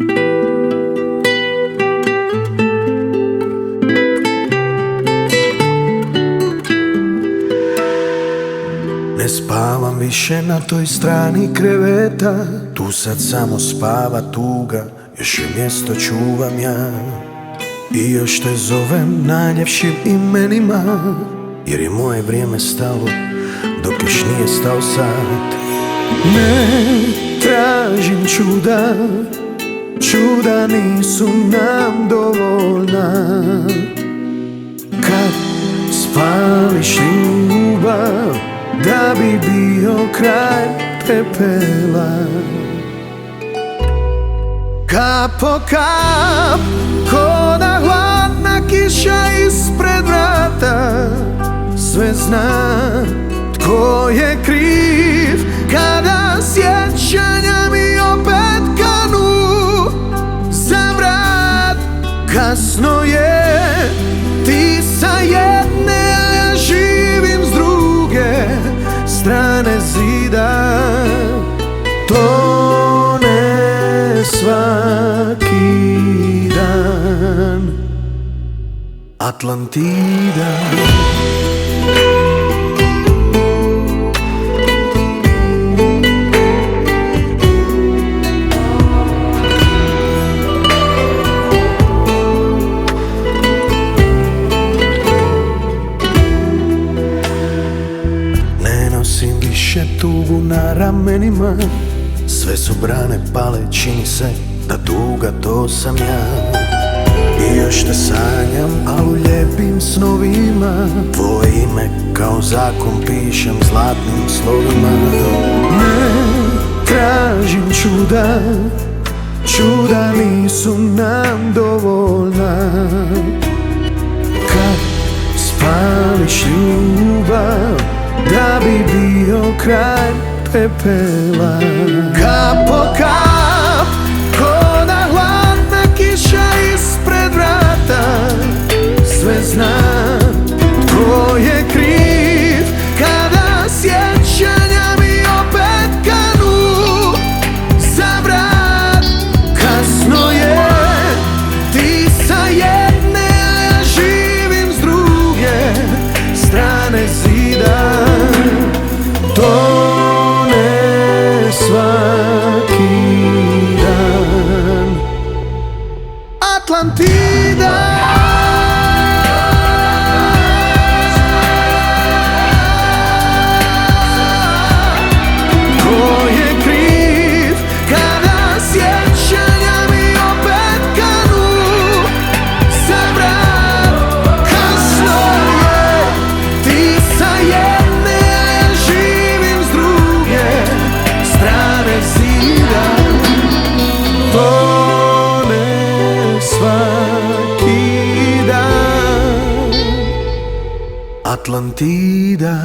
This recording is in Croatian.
Ne spavam više na toj strani kreveta, tu sad samo spava tuga, još je mjesto čuvam ja. I još te zovem najljepšim imenima, jer je moje vrijeme stalo dok još nije stao sat. Ne tražim čuda, čuda nisu nam dovoljna. Kad spališ ljubav, da bi bio kraj pepela. Kap po kap, ko da hladna kiša ispred vrata. Sve zna tko je kriv, kada sjećanja mi opet kanu za vrat. Kasno je, ti sa jedne, a ja živim s druge strane zida. Tone svaki dan Atlantida. Nosim više tugu na ramenima, sve su brane pale, čini se da tuga to sam ja. I još te sanjam, al u lijepim snovima, tvoje ime kao zakon pišem zlatnim slovima. Ne tražim čuda, čuda nisu nam dovoljna. Kad spališ ljubav, da bi bio kraj pepela. Kap po kap, ko da hladna kiša ispred vrata. Sve zna tko je kriv, kada sjećanja mi opet kanu za vrat. Kasno je, ti sa jedne, a ja živim s druge strane zida. Tone svaki dan Atlantida. Ko je kriv, kada sjećanja mi opet kanu za vrat. Kasno je, ti sa jedne, tone svaki dan Atlantida.